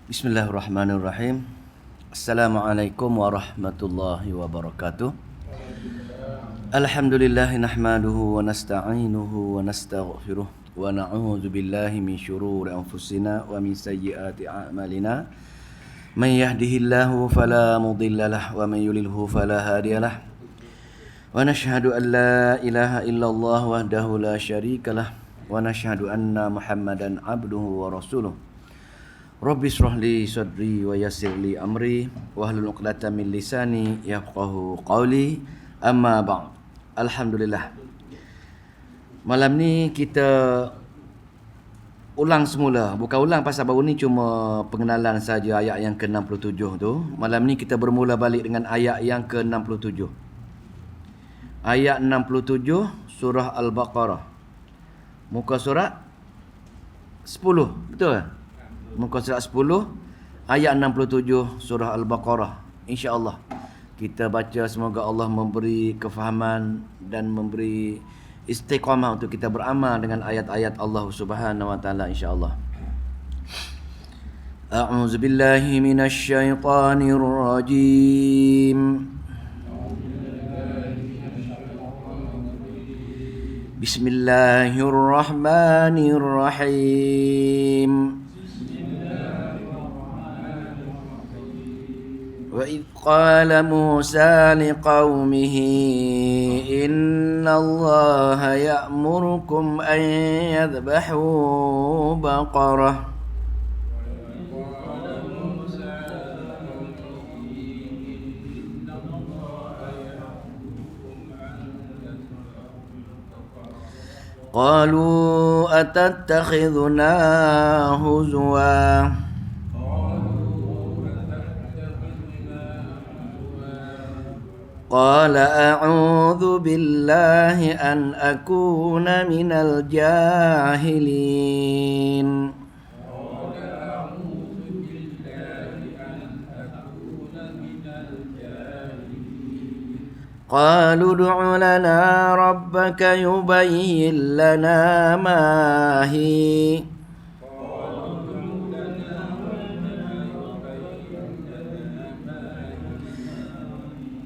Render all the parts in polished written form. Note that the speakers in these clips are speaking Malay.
Bismillahirrahmanirrahim. Assalamualaikum warahmatullahi wabarakatuh. Alhamdulillah nahmaduhu wa nasta'inuhu wa nastaghfiruh wa na'udzu billahi min syururi anfusina wa min sayyiati a'malina. Man yahdihillahu fala mudhillalah wa man yudlilhu fala hadiyalah. Wa nashhadu an la ilaha illallah wahdahu la syarikalah wa nashhadu anna Muhammadan abduhu wa rasuluh. Rabbi shrah li sadri wa yassir li amri wahlul 'uqdatam min lisani yafqahu qawli. Amma ba'd. Alhamdulillah. Malam ni kita ulang semula. Bukan ulang pasal baru ni, cuma pengenalan saja ayat yang ke-67 tu. Malam ni kita bermula balik dengan ayat yang ke-67. Ayat 67 surah Al-Baqarah. Muka surat 10, betul tak? Muka surat 10 ayat 67 surah Al-Baqarah. InsyaAllah kita baca, semoga Allah memberi kefahaman dan memberi istiqamah untuk kita beramal dengan ayat-ayat Allah Subhanahu wa taala, insyaAllah. A'udzu billahi minasy syaithanir rajim. Bismillahirrahmanirrahim. وَإِذْ قَالَ مُوسَى لِقَوْمِهِ إِنَّ اللَّهَ يَأْمُرُكُمْ أَنْ يَذْبَحُوا بَقَرَةً قَالُوا أَتَتَّخِذُنَا هُزُوًا قال أعوذ بالله أن أكون من الجاهلين قالوا ادع لنا ربك يبين لنا ما هي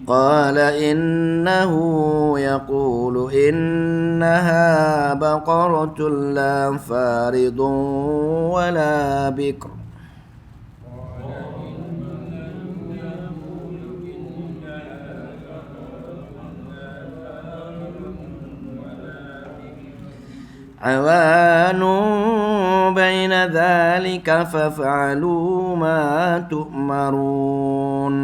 قال إنه يقول إنها بقرة لا فارض ولا بكر عوان بين ذلك فافعلوا ما تؤمرون.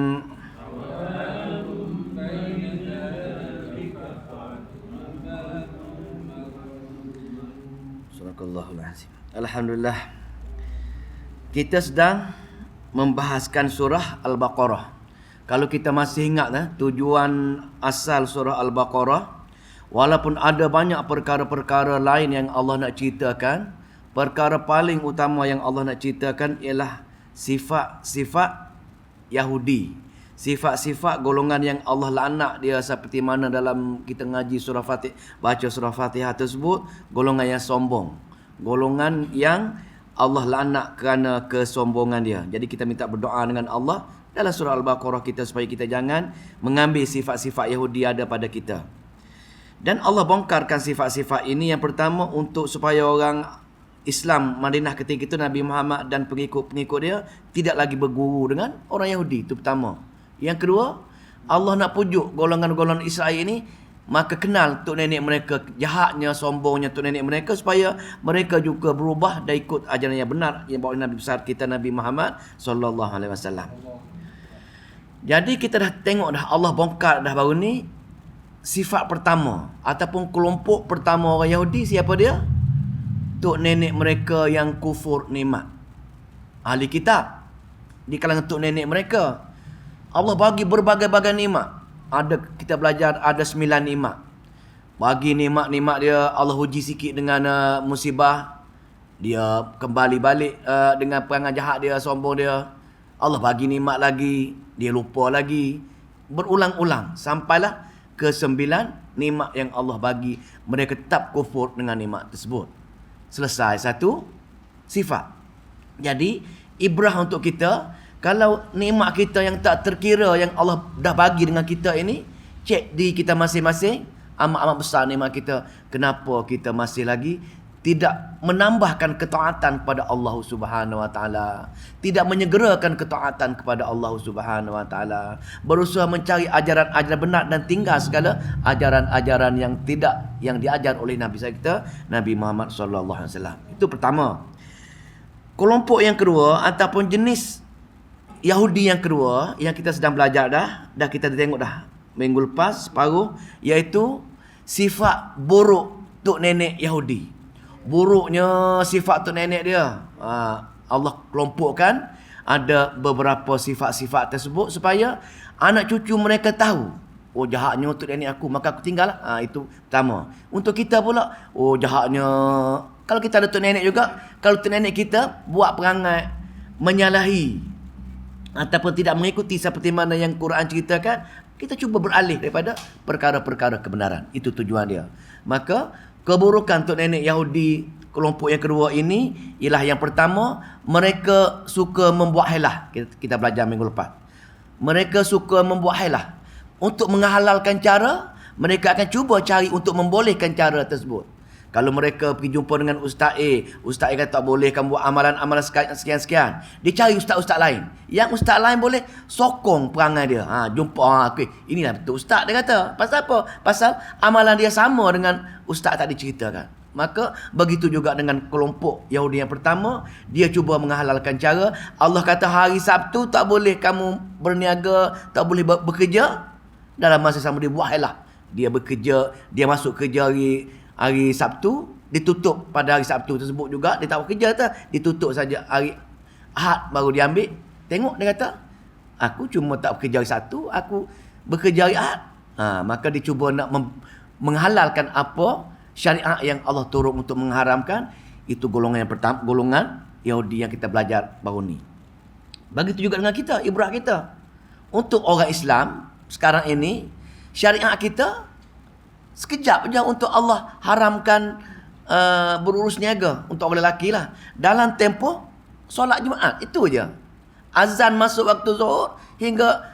Alhamdulillah, kita sedang membahaskan surah Al-Baqarah. Kalau kita masih ingat tujuan asal surah Al-Baqarah, walaupun ada banyak perkara-perkara lain yang Allah nak ceritakan, perkara paling utama yang Allah nak ceritakan ialah sifat-sifat Yahudi, sifat-sifat golongan yang Allah laknat dia, seperti mana dalam kita ngaji surah Fatihah, baca surah Fatihah tersebut, golongan yang sombong, golongan yang Allah laknat kerana kesombongan dia. Jadi kita minta berdoa dengan Allah dalam surah Al-Baqarah kita supaya kita jangan mengambil sifat-sifat Yahudi ada pada kita. Dan Allah bongkarkan sifat-sifat ini. Yang pertama, untuk supaya orang Islam Madinah ketika itu, Nabi Muhammad dan pengikut-pengikut dia tidak lagi berguru dengan orang Yahudi. Itu pertama. Yang kedua, Allah nak pujuk golongan-golongan Israel ini, maka kenal tok nenek mereka, jahatnya, sombongnya tok nenek mereka, supaya mereka juga berubah dan ikut ajaran yang benar yang bawa Nabi besar kita Nabi Muhammad sallallahu alaihi wasallam. Jadi kita dah tengok dah, Allah bongkar dah baru ni sifat pertama ataupun kelompok pertama orang Yahudi. Siapa dia? Tok nenek mereka yang kufur nikmat. Ahli kitab. Di kalangan tok nenek mereka, Allah bagi berbagai-bagai nikmat. Kita belajar ada 9 nikmat. Bagi nikmat-nikmat dia, Allah uji sikit dengan musibah. Dia kembali balik dengan perangai jahat dia, sombong dia. Allah bagi nikmat lagi, dia lupa lagi. Berulang-ulang sampailah ke 9 nikmat yang Allah bagi. Mereka tetap kufur dengan nikmat tersebut. Selesai satu sifat. Jadi ibrah untuk kita. Kalau nikmat kita yang tak terkira yang Allah dah bagi dengan kita ini, cek diri kita masing-masing, amat-amat besar nikmat kita. Kenapa kita masih lagi tidak menambahkan ketaatan kepada Allah Subhanahu Wa Taala, tidak menyegerakan ketaatan kepada Allah Subhanahu Wa Taala, berusaha mencari ajaran-ajaran benar dan tinggal segala ajaran-ajaran yang tidak yang diajar oleh Nabi kita, Nabi Muhammad sallallahu alaihi wasallam. Itu pertama. Kelompok yang kedua ataupun jenis Yahudi yang kedua yang kita sedang belajar dah kita tengok dah minggu lepas separuh, iaitu sifat buruk tok nenek Yahudi. Buruknya sifat tok nenek dia. Allah kelompokkan ada beberapa sifat-sifat tersebut supaya anak cucu mereka tahu, oh jahatnya tok nenek aku, maka aku tinggal. Itu pertama. Untuk kita pula, oh jahatnya, kalau kita ada tok nenek juga, kalau tok nenek kita buat perangai menyalahi ataupun tidak mengikuti seperti mana yang Quran ceritakan, kita cuba beralih daripada perkara-perkara kebenaran. Itu tujuan dia. Maka keburukan tok nenek Yahudi kelompok yang kedua ini ialah yang pertama, mereka suka membuat helah. Kita belajar minggu lepas. Mereka suka membuat helah. Untuk menghalalkan cara, mereka akan cuba cari untuk membolehkan cara tersebut. Kalau mereka pergi jumpa dengan Ustaz A kata tak boleh kamu buat amalan-amalan sekian-sekian. Dia cari ustaz-ustaz lain. Yang ustaz lain boleh sokong perangai dia. Jumpa, okay, inilah betul ustaz dia kata. Pasal apa? Pasal amalan dia sama dengan ustaz tadi ceritakan. Maka begitu juga dengan kelompok Yahudi yang pertama, dia cuba menghalalkan cara. Allah kata hari Sabtu tak boleh kamu berniaga, tak boleh bekerja. Dalam masa sama dia buat helah. Dia bekerja, dia masuk kerja hari Sabtu, ditutup pada hari Sabtu tersebut juga. Dia tak bekerja tak, ditutup saja hari Ahad baru dia ambil. Tengok dia kata, aku cuma tak bekerja hari Sabtu, aku bekerja hari Ahad. Maka dia cuba nak menghalalkan apa syariat yang Allah turun untuk mengharamkan. Itu golongan yang pertama, golongan Yahudi yang kita belajar baru ni. Begitu juga dengan kita, ibrah kita. Untuk orang Islam sekarang ini, syariat kita sekejap je untuk Allah haramkan berurus niaga untuk orang lelaki lah. Dalam tempoh solat Jumaat, itu je. Azan masuk waktu zuhur hingga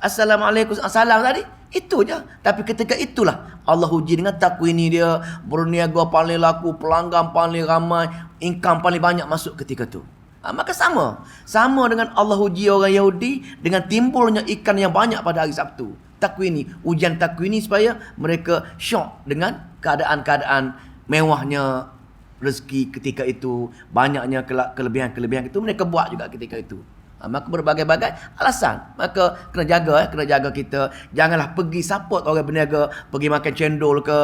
Assalamualaikum assalam tadi, itu je. Tapi ketika itulah Allah uji dengan takwini dia, berniaga paling laku, pelanggan paling ramai, income paling banyak masuk ketika tu. Maka sama dengan Allah uji orang Yahudi dengan timbulnya ikan yang banyak pada hari Sabtu. Takwini, ujian takwini supaya mereka syok dengan keadaan-keadaan mewahnya rezeki ketika itu, banyaknya kelebihan-kelebihan itu mereka buat juga ketika itu. Maka berbagai-bagai alasan. Maka kena jaga kita. Janganlah pergi support orang berniaga, pergi makan cendol ke,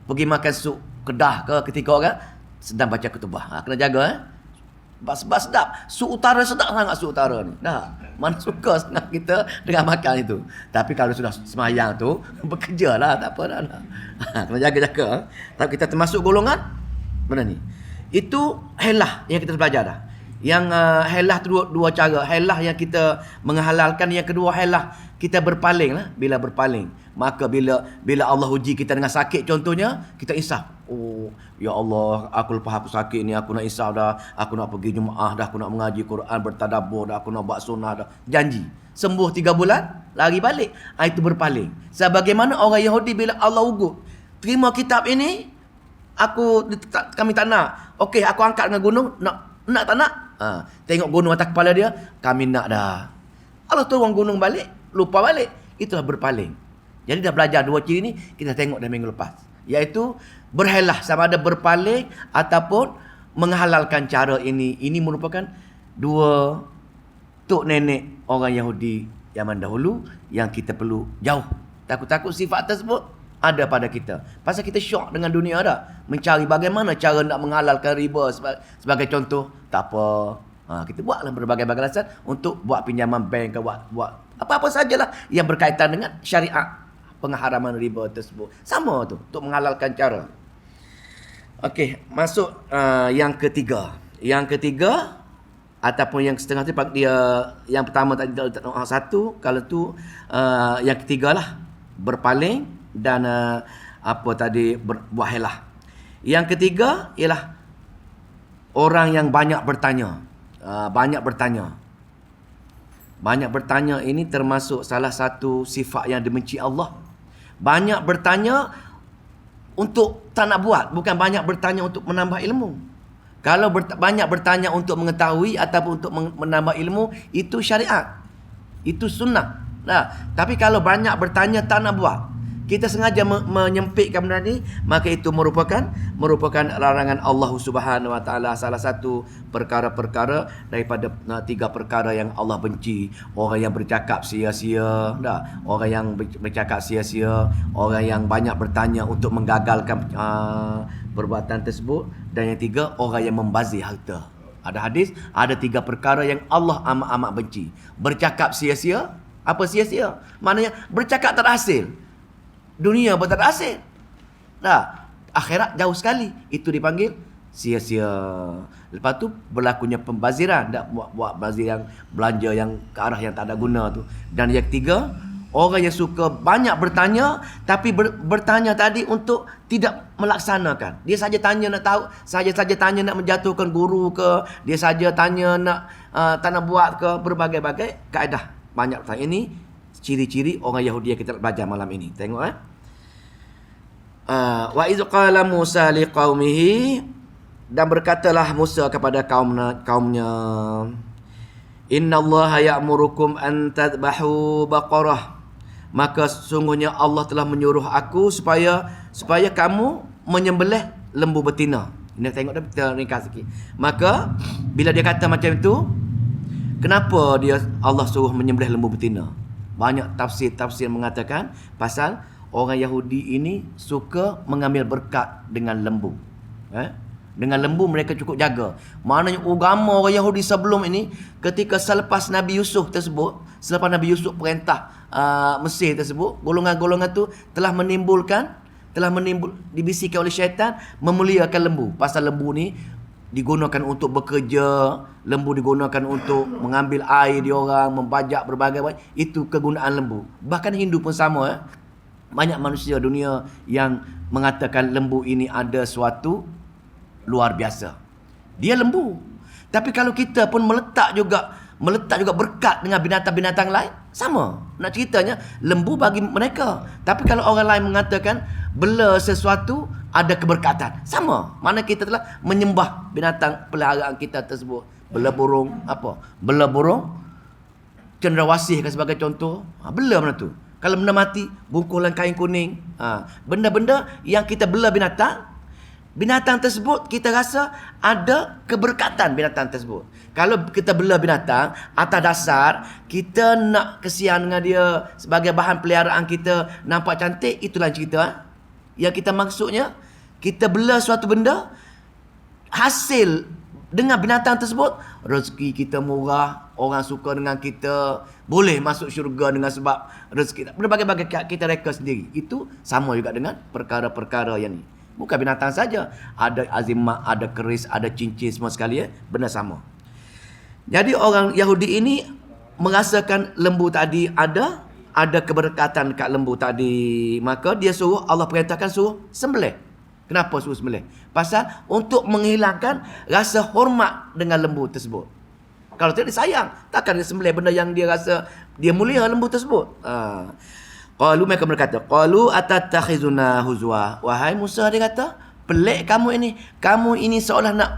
pergi makan sup kedah ke ketika orang sedang baca ketubah. Kena jaga. Bas sedap. Sup utara sedap sangat sup utara ni. Mana suka sangat kita dengan makan itu. Tapi kalau sudah semayang tu, bekerja lah, tak apa dah. Kena jaga-jaga. Tapi kita termasuk golongan mana ni? Itu helah yang kita belajar dah. Yang helah tu dua cara. Helah yang kita menghalalkan, yang kedua helah kita berpaling lah. Bila berpaling, maka bila Allah uji kita dengan sakit contohnya, kita insaf. Oh, ya Allah, aku lepas aku sakit ni, aku nak insaf dah, aku nak pergi Jumaat dah, aku nak mengaji Quran, bertadabbur dah, aku nak buat sunnah dah. Janji. Sembuh 3 bulan, lari balik. Itu berpaling. Sebagaimana orang Yahudi bila Allah ugut, terima kitab ini, kami tak nak. Okey, aku angkat dengan gunung, nak tak nak? Tengok gunung atas kepala dia, kami nak dah. Allah turun gunung balik, lupa balik. Itulah berpaling. Jadi dah belajar 2 ciri ni, kita tengok dah minggu lepas. Iaitu berhelah, sama ada berpaling ataupun menghalalkan cara ini. Ini merupakan 2 tok nenek orang Yahudi zaman dahulu yang kita perlu jauh. Takut-takut sifat tersebut ada pada kita. Pasal kita syok dengan dunia dah. Mencari bagaimana cara nak menghalalkan riba sebagai contoh. Tak apa. Kita buatlah berbagai-bagai alasan untuk buat pinjaman bank ke, buat apa-apa sajalah yang berkaitan dengan syariat pengharaman riba tersebut. Sama tu, untuk menghalalkan cara. Okey, masuk yang ketiga. Yang ketiga ataupun yang setengah tu dia, yang pertama tadi satu, kalau tu yang ketiga lah berpaling dan buat helah. Yang ketiga ialah orang yang banyak bertanya. banyak bertanya. Banyak bertanya ini termasuk salah satu sifat yang dibenci Allah. Banyak bertanya untuk tak nak buat, bukan banyak bertanya untuk menambah ilmu. Kalau banyak bertanya untuk mengetahui ataupun untuk menambah ilmu, itu syariat. Itu sunnah. Nah, tapi kalau banyak bertanya tak nak buat, kita sengaja menyempitkan benda ni, maka itu merupakan larangan Allah Subhanahu Wa Taala. Salah satu perkara-perkara daripada 3 perkara yang Allah benci. Orang yang bercakap sia-sia, orang yang bercakap sia-sia, orang yang banyak bertanya untuk menggagalkan perbuatan tersebut, dan yang 3, orang yang membazir harta. Ada hadis, ada 3 perkara yang Allah amat-amat benci. Bercakap sia-sia. Apa sia-sia? Maknanya bercakap tak ada hasil. Dunia pun tak ada hasil. Akhirat jauh sekali. Itu dipanggil sia-sia. Lepas tu berlakunya pembaziran. Tak buat bazir yang belanja yang ke arah yang tak ada guna tu. Dan yang 3, orang yang suka banyak bertanya, tapi bertanya tadi untuk tidak melaksanakan. Dia saja tanya nak tahu, saja tanya nak menjatuhkan guru ke, dia saja tanya nak tak nak buat ke, berbagai-bagai kaedah. Banyak bertanya. Ini ciri-ciri orang Yahudi yang kita nak belajar malam ini. Tengok wa iz qala Musa liqaumihi, dan berkatalah Musa kepada kaumnya, innallaha ya'murukum an tadhbahu baqarah, maka sesungguhnya Allah telah menyuruh aku supaya kamu menyembelih lembu betina. Ini tengok dah, kita ringkas sikit. Maka bila dia kata macam itu, kenapa Allah suruh menyembelih lembu betina? Banyak tafsir mengatakan pasal orang Yahudi ini suka mengambil berkat dengan lembu. Dengan lembu mereka cukup jaga. Maknanya agama orang Yahudi sebelum ini, ketika selepas Nabi Yusuf perintah Mesir tersebut, golongan-golongan tu telah dibisikkan oleh syaitan memuliakan lembu. Pasal lembu ni digunakan untuk bekerja, lembu digunakan untuk mengambil air diorang, membajak berbagai. Itu kegunaan lembu. Bahkan Hindu pun sama. Banyak manusia dunia yang mengatakan lembu ini ada suatu luar biasa. Dia lembu. Tapi kalau kita pun meletak juga berkat dengan binatang-binatang lain, sama. Nak ceritanya, lembu bagi mereka. Tapi kalau orang lain mengatakan bela sesuatu ada keberkatan, sama. Mana kita telah menyembah binatang peliharaan kita tersebut. Bela burung, bela burung cendrawasih sebagai contoh. Bela mana tu? Kalau benda mati, bungkulan kain kuning. Benda-benda yang kita bela binatang tersebut, kita rasa ada keberkatan binatang tersebut. Kalau kita bela binatang atas dasar kita nak kesian dengan dia sebagai bahan peliharaan kita, nampak cantik, itulah cerita. Yang kita maksudnya, kita bela suatu benda, hasil dengan binatang tersebut, rezeki kita murah, orang suka dengan kita, boleh masuk syurga dengan sebab rezeki. Berbagai-bagai kita reka sendiri. Itu sama juga dengan perkara-perkara yang ni. Bukan binatang saja, ada azimat, ada keris, ada cincin, semua sekali benda sama. Jadi orang Yahudi ini merasakan lembu tadi ada keberkatan kat lembu tadi, maka dia suruh, Allah perintahkan suruh sembelih. Kenapa suruh sembelih? Pasal untuk menghilangkan rasa hormat dengan lembu tersebut. Kalau tidak, dia sayang, takkan dia sembelih benda yang dia rasa dia mulia lembu tersebut. Mereka berkata, qalu atattakhizuna huzwa. Wahai Musa, dia kata, pelik kamu ini seolah nak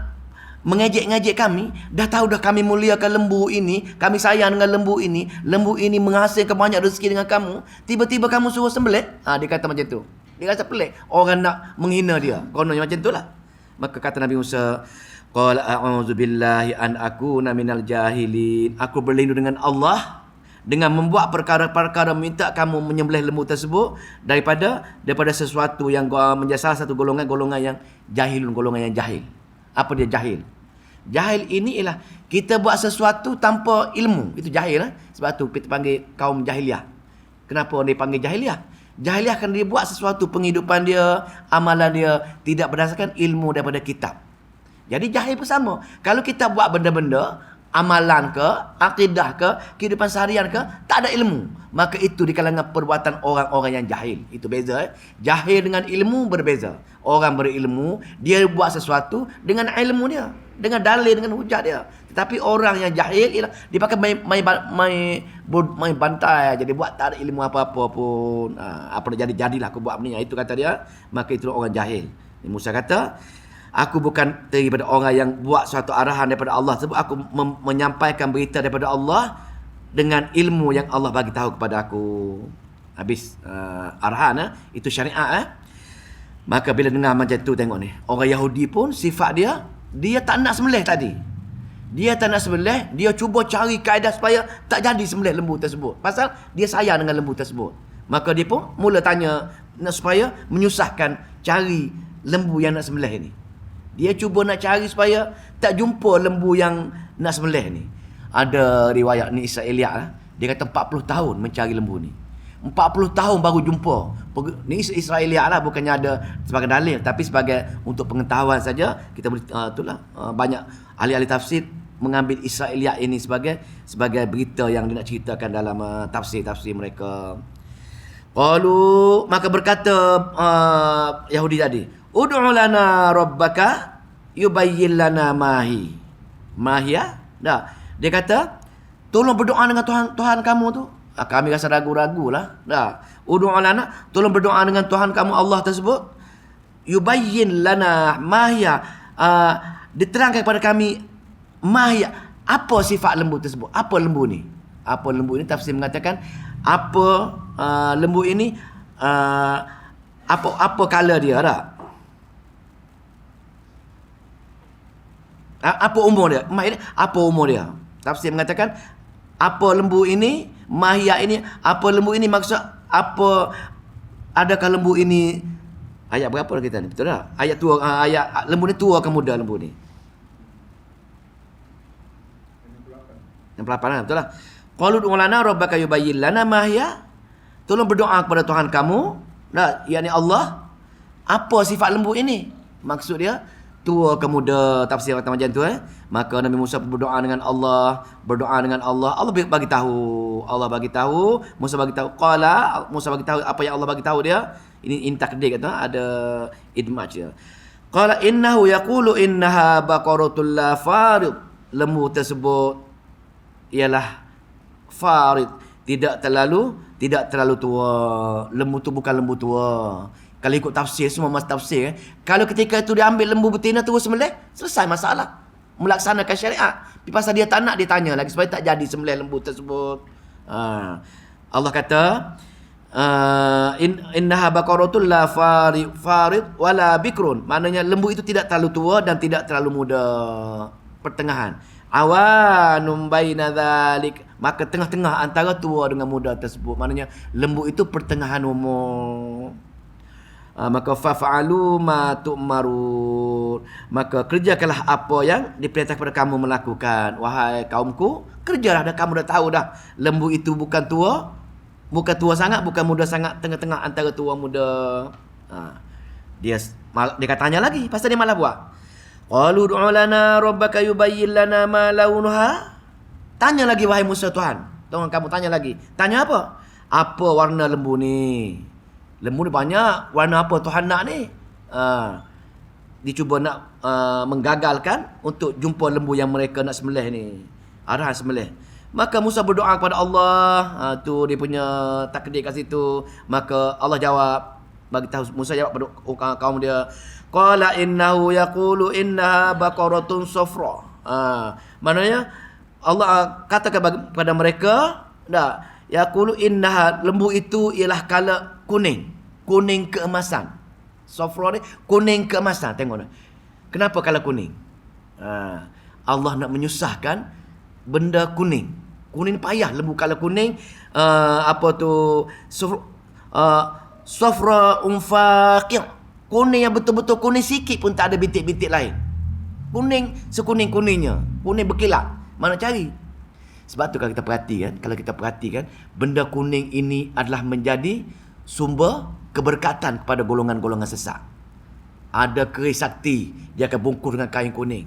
mengejek-ngejek kami. Dah tahu dah kami muliakan lembu ini, kami sayang dengan lembu ini menghasilkan banyak rezeki dengan kamu, tiba-tiba kamu suruh sembelih. Dia kata macam tu. Dia rasa pelik, orang nak menghina dia. Kononnya macam itulah. Maka kata Nabi Musa, qala a'udzu billahi an akuna minal jahilin. Aku berlindung dengan Allah dengan membuat perkara-perkara minta kamu menyembelih lembu tersebut daripada sesuatu yang menjadi salah satu golongan yang jahilun, golongan yang jahil. Apa dia jahil? Jahil ini ialah kita buat sesuatu tanpa ilmu. Itu jahil. Sebab tu kita panggil kaum jahiliah. Kenapa dia panggil jahiliah? Jahiliah kan dia buat sesuatu penghidupan dia, amalan dia tidak berdasarkan ilmu daripada kitab. Jadi jahil pun sama. Kalau kita buat benda-benda, amalan ke, akidah ke, kehidupan seharian ke, tak ada ilmu, maka itu di kalangan perbuatan orang-orang yang jahil. Itu beza. Jahil dengan ilmu berbeza. Orang berilmu, dia buat sesuatu dengan ilmu dia, dengan dalil, dengan hujah dia. Tetapi orang yang jahil ialah dia pakai main bantai, jadi buat tak ada ilmu apa-apa pun. Apa nak jadilah aku buat ni. Itu kata dia, maka itu orang jahil. Musa kata, aku bukan daripada orang yang buat suatu arahan daripada Allah sebab aku menyampaikan berita daripada Allah dengan ilmu yang Allah bagi tahu kepada aku. Habis arahan itu syariat. Maka bila dengar macam tu, tengok ni, orang Yahudi pun sifat dia tak nak sembelih tadi. Dia tak nak sembelih, dia cuba cari kaedah supaya tak jadi sembelih lembu tersebut. Pasal dia sayang dengan lembu tersebut. Maka dia pun mula tanya supaya menyusahkan cari lembu yang nak sembelih ni. Dia cuba nak cari supaya tak jumpa lembu yang nak sembelih ni. Ada riwayat ni Israeliat, dia kata 40 tahun mencari lembu ni. 40 tahun baru jumpa. Ni Israeliat lah, bukannya ada sebagai dalil, tapi sebagai untuk pengetahuan saja. Kita boleh itulah banyak ahli-ahli tafsir mengambil Israeliat ini sebagai berita yang dia nak ceritakan dalam tafsir-tafsir mereka. Qalu, maka berkata Yahudi tadi, ud'u lana rabbaka yubayyin lana mahi. Mahia? Dah. Dia kata, tolong berdoa dengan Tuhan kamu tu. Kami rasa ragu-ragu lah. Dah. Ud'u lana, tolong berdoa dengan Tuhan kamu Allah tersebut. Yubayyin lana mahia. Diterangkan kepada kami mahia. Apa sifat lembu tersebut? Apa lembu ni? Apa lembu ini? Tafsir mengatakan apa lembu ini, apa color dia, tak? Apa umur dia? Apa umur dia? Tafsir mengatakan apa lembu ini, mahia ini, apa lembu ini maksud apa, adakah lembu ini ayat berapa lah kita ni? Betul tak? Ayat tua, ayat lembu ni tua ke muda lembu ni? 68 lah, betul lah. Qalu ud'u lana rabbaka yubayyin lana mahia. Tolong berdoa kepada Tuhan kamu, nah, yakni Allah, apa sifat lembu ini? Maksud dia tua ke muda, tafsir kata macam tu. Maka Nabi Musa berdoa dengan Allah, Allah bagi tahu, Musa bagi tahu, Musa bagi tahu apa yang Allah bagi tahu dia. Ini takdir kata, ada idmaj dia. Qala innahu yaqulu innaha baqaratul la farid. Lembu tersebut ialah farid, tidak terlalu tua. Lembu tu bukan lembu tua. Kalau ikut tafsir, semua mas tafsir, kalau ketika itu dia ambil lembu betina terus sembelih, selesai masalah. Melaksanakan syariat. Tapi pasal dia tak nak, dia tanya lagi supaya tak jadi sembelih lembu tersebut. Allah kata, innaha baqaratul la farid wala bikrun. Maknanya lembu itu tidak terlalu tua dan tidak terlalu muda. Pertengahan. Awanum baina dzalik. Maka tengah-tengah antara tua dengan muda tersebut. Maknanya lembu itu pertengahan umur. Maka fa'alu ma tu'marun. Maka kerjakanlah apa yang diperintah kepada kamu melakukan. Wahai kaumku, kerjalah, dah kamu dah tahu dah. Lembu itu bukan tua sangat, bukan muda sangat, tengah-tengah antara tua muda. Dia tanya lagi, pasal dia malah buat. Qalu ud'u lana rabbaka yubayyin lana ma launuha. Tanya lagi wahai Musa, Tuhan kamu tanya lagi. Tanya apa? Apa warna lembu ni? Lembu ni banyak, warna apa Tuhan nak ni? Dia cuba nak menggagalkan untuk jumpa lembu yang mereka nak sembelih ni. Arahan sembelih. Maka Musa berdoa kepada Allah. Tu dia punya takdir kat situ. Maka Allah jawab, bagi tahu Musa jawab pada kaum dia. Qala innahu yaqulu innaha baqaratun safra. Maknanya Allah katakan kepada mereka, dah, yaqulu innaha, lembu itu ialah kala kuning keemasan. Safra ni kuning keemasan. Tengok ni. Kenapa kala kuning? Allah nak menyusahkan benda kuning. Kuning payah, lembu kala kuning. Apa tu? Safra faqih. Kuning yang betul-betul kuning sikit pun tak ada bintik-bintik lain. Kuning sekuning-kuningnya. Kuning berkilat. Mana cari? Sebab tu kalau kita perhatikan, benda kuning ini adalah menjadi sumber keberkatan kepada golongan-golongan sesat. Ada keris sakti, dia akan bungkus dengan kain kuning.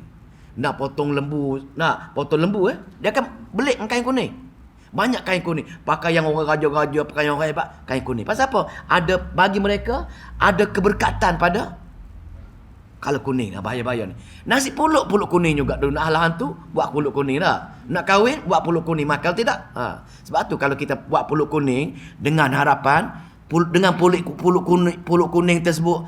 Nak potong lembu, dia akan belik dengan kain kuning. Banyak kain kuning. Pakai yang orang raja-raja, pakai yang orang hebat, kain kuning. Pasal apa? Bagi mereka ada keberkatan Kalau kuning lah, bahaya-bahaya ni. Nasi pulut kuning juga. Nak halahan tu, buat pulut kuning lah. Nak kahwin, buat pulut kuning. Makal tidak? Sebab tu kalau kita buat pulut kuning, dengan harapan, dengan pulut kuning tersebut,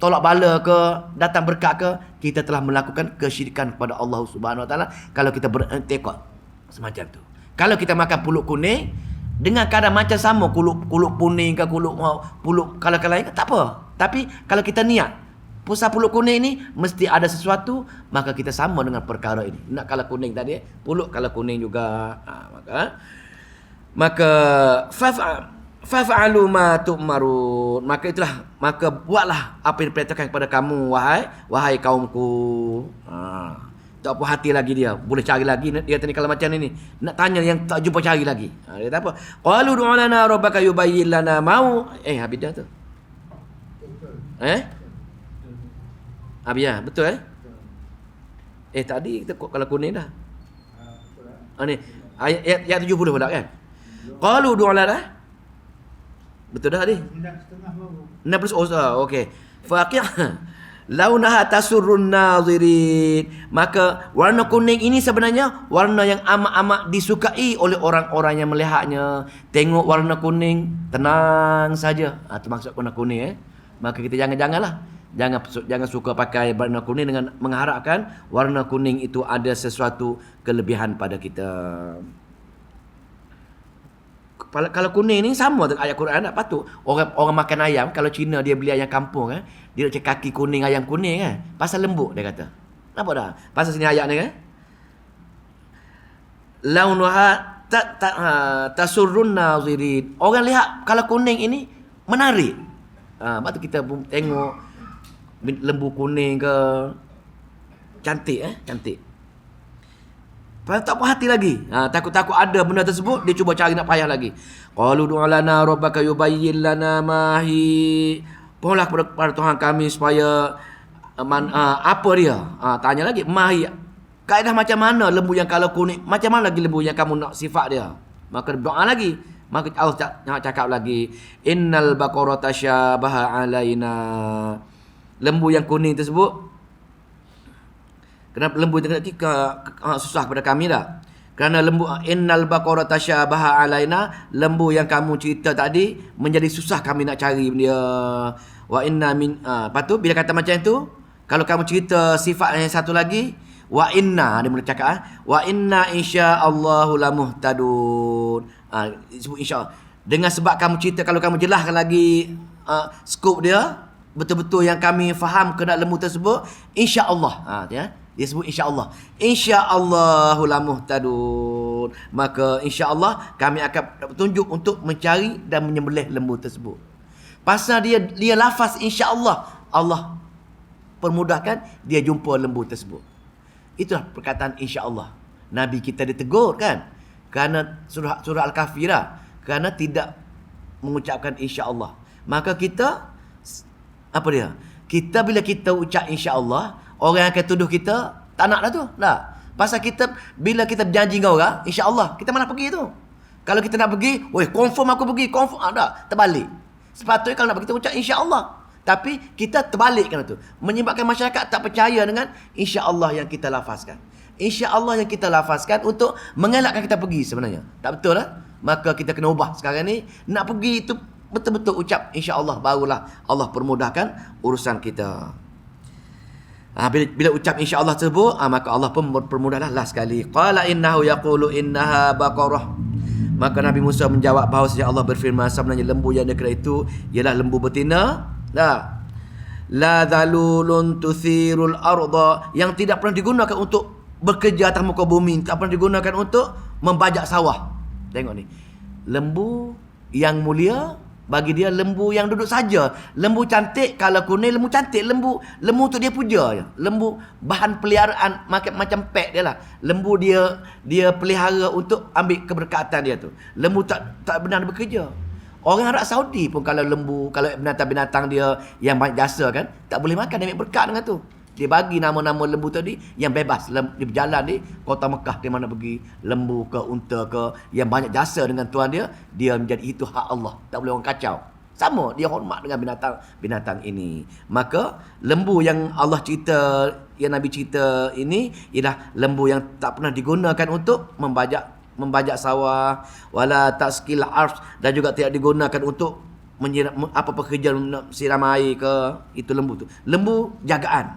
tolak bala ke, datang berkat ke, kita telah melakukan kesyirikan kepada Allah Subhanahu Wa Taala. Kalau kita berentekot semacam tu. Kalau kita makan pulut kuning, dengan keadaan macam sama, kulit kuning ke, kulit kalau lain, tak apa. Tapi kalau kita niat, pusat pulut kuning ni mesti ada sesuatu, maka kita sama dengan perkara ini. Nak kalau kuning tadi, pulut kalau kuning juga. Maka faf'alu ma tu'marun. Maka itulah, maka buatlah apa yang diperintahkan kepada kamu, wahai kaumku. Tak apa hati lagi dia. Boleh cari lagi dia tadi kalau macam ni. Nak tanya yang tak jumpa cari lagi. Dia tak apa. Qalu du'a lana rabbaka yubayyin lana mau. Habis dah tu. Habis ya, betul tadi kita kalau kuning dah. Ni ayat 70 pula kan. Qalu du'a lana. Betul dah tadi. 60 okey. Faqih launaha tasurrun nazirin. Maka warna kuning ini sebenarnya warna yang amat-amat disukai oleh orang-orang yang melihatnya. Tengok warna kuning, tenang saja. Itu maksud warna kuning Maka kita janganlah. Jangan suka pakai warna kuning dengan mengharapkan warna kuning itu ada sesuatu kelebihan pada kita. Kalau kuning ni sama dengan ayat Quran tak patut. Orang makan ayam, kalau Cina dia beli ayam kampung dia nak cek kaki kuning ayam kuning pasal lembut dia kata. Nampak dah? Pasal sini ayat ni launuha tasurrun nazirin. Orang lihat kalau kuning ini menarik. Lepas tu kita tengok lembu kuning ke, cantik cantik. Tak puas hati lagi. Takut-takut ada benda tersebut, dia cuba cari nak payah lagi. Qalu du'a lana rabbaka yubayyin lana ma hi. Pohonlah kepada Tuhan kami supaya apa dia? Tanya lagi, ma hi. Kaedah macam mana lembu yang kalau kuning, macam mana lagi lembu yang kamu nak sifat dia? Maka doa lagi. Maka Allah cakap lagi, innal baqara tasyabaha alaina. Lembu yang kuning tersebut, kenapa lembu itu susah pada kami dah? Kerana lembu innal baqara tasyabaha alaina, lembu yang kamu cerita tadi menjadi susah kami nak cari dia. Wa inna min lepas tu bila kata macam tu, kalau kamu cerita sifat yang satu lagi, wa inna, dia mula cakap wa inna insyaallahu lamuhtadun. Sebut insya-Allah. Dengan sebab kamu cerita, kalau kamu jelaskan lagi skop dia, betul-betul yang kami faham kena lembu tersebut, insya-Allah. Dia sebut insya-Allah. Insyaallahu lamuhtadun. Maka insya-Allah kami akan petunjuk untuk mencari dan menyembelih lembu tersebut. Pasal dia lafaz insya-Allah, Allah permudahkan dia jumpa lembu tersebut. Itulah perkataan insya-Allah. Nabi kita ditegur kan? Kerana surah Al-Kahfi kerana tidak mengucapkan insya-Allah. Maka kita apa dia? Bila kita ucap insya-Allah, orang yang akan tuduh kita tak nak dah tu. Pasal kita bila kita berjanji dengan orang, insya-Allah, kita mana pergi tu. Kalau kita nak pergi, confirm aku pergi, confirm terbalik. Sepatutnya kalau nak pergi kita ucap insya-Allah. Tapi kita terbalikkan tu. Menyebabkan masyarakat tak percaya dengan insya-Allah yang kita lafazkan. Insya-Allah yang kita lafazkan untuk mengelakkan kita pergi sebenarnya. Tak betul Maka kita kena ubah sekarang ni. Nak pergi itu betul-betul ucap insya-Allah, barulah Allah permudahkan urusan kita. Bila ucap insya-Allah tersebut, maka Allah pun permudahlah sekali. Qala innahu yaqulu innaha baqarah. Maka Nabi Musa menjawab bahawa Allah berfirman, sebenarnya lembu yang dia kira itu ialah lembu betina. La dhalulun tuthirul arda, yang tidak pernah digunakan untuk bekerja atas muka bumi, tak pernah digunakan untuk membajak sawah. Tengok ni. Lembu yang mulia bagi dia lembu yang duduk saja. Lembu cantik, kalau kuning lembu cantik, lembu tu dia puja je. Lembu bahan peliharaan macam pet dia lah. Lembu dia pelihara untuk ambil keberkatan dia tu. Lembu tak benar bekerja. Orang Arab Saudi pun kalau binatang-binatang dia yang banyak jasa kan, tak boleh makan, dia ambil berkat dengan tu. Dia bagi nama-nama lembu tadi yang bebas. Dia berjalan di kota Mekah, di mana pergi, lembu ke unta ke, yang banyak jasa dengan tuan dia menjadi itu hak Allah. Tak boleh orang kacau. Sama, dia hormat dengan binatang ini. Maka lembu yang Allah cerita, yang Nabi cerita ini ialah lembu yang tak pernah digunakan untuk membajak sawah, wala taskil arsh, dan juga tidak digunakan untuk menyiram apa pekerjaan nak siram air ke. Itu lembu tu. Lembu jagaan.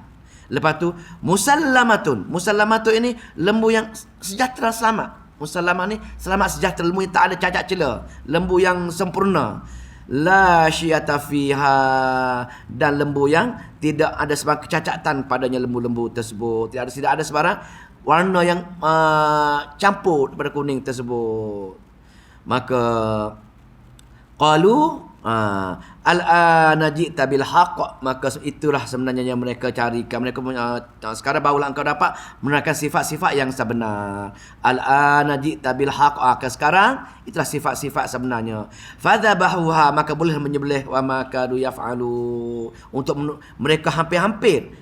Lepas tu musallamatun. Musallamatun ini lembu yang sejahtera selamat. Musallamah ni selamat sejahtera, lembu yang tak ada cacat cela, lembu yang sempurna. La syiyata fiha, dan lembu yang tidak ada sebarang kecacatan padanya lembu-lembu tersebut. Tidak ada sebarang warna yang campur daripada kuning tersebut. Maka qalu al-ana ji'ta bil haqq, maka itulah sebenarnya yang mereka carikan. Mereka sekarang barulah engkau dapat menerangkan sifat-sifat yang sebenar. Al-ana ji'ta bil haqq, sekarang itulah sifat-sifat sebenarnya. Fadzabahuha, maka boleh menyembelih, wa ma kadu yaf'alu, untuk mereka hampir-hampir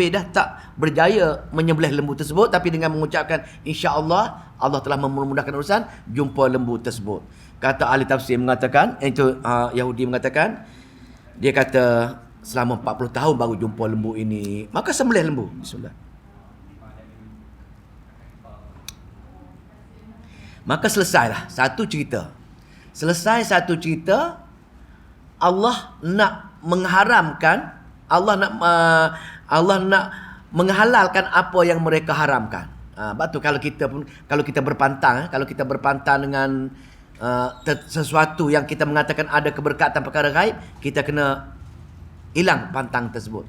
dah tak berjaya menyembelih lembu tersebut, tapi dengan mengucapkan insya-Allah, Allah telah memudahkan urusan jumpa lembu tersebut. Kata ahli tafsir mengatakan, itu Yahudi mengatakan, dia kata selama 40 tahun baru jumpa lembu ini, maka sembelih lembu. Bismillah. Maka selesailah satu cerita. Selesai satu cerita, Allah nak mengharamkan, Allah nak menghalalkan apa yang mereka haramkan. Betul, kalau kita berpantang dengan sesuatu yang kita mengatakan ada keberkatan perkara gaib, kita kena hilang pantang tersebut.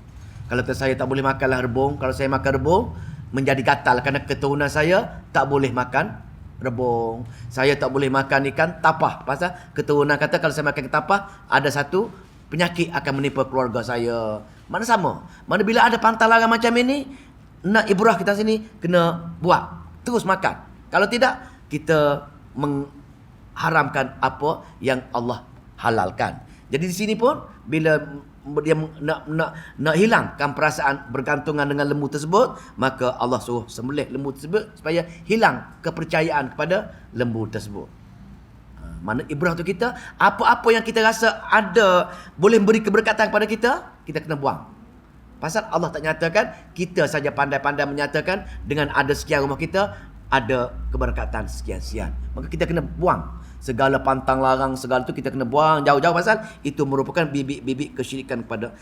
Kalau saya tak boleh makanlah rebung, kalau saya makan rebung menjadi gatal kerana keturunan saya tak boleh makan rebung. Saya tak boleh makan ikan tapah, pasal keturunan kata kalau saya makan ikan tapah ada satu penyakit akan menimpa keluarga saya. Mana sama? Mana bila ada pantang larang macam ini, nak ibrah kita sini kena buat, terus makan. Kalau tidak, kita haramkan apa yang Allah halalkan. Jadi di sini pun bila dia nak hilangkan perasaan bergantungan dengan lembu tersebut, maka Allah suruh sembelih lembu tersebut supaya hilang kepercayaan kepada lembu tersebut. Mana ibrah tu kita, apa-apa yang kita rasa ada boleh beri keberkatan kepada kita, kita kena buang. Pasal Allah tak nyatakan, kita saja pandai-pandai menyatakan dengan ada sekian rumah kita ada keberkatan sekian-sekian. Maka kita kena buang segala pantang larang, segala tu kita kena buang jauh-jauh, pasal itu merupakan bibit-bibit kesyirikan kepada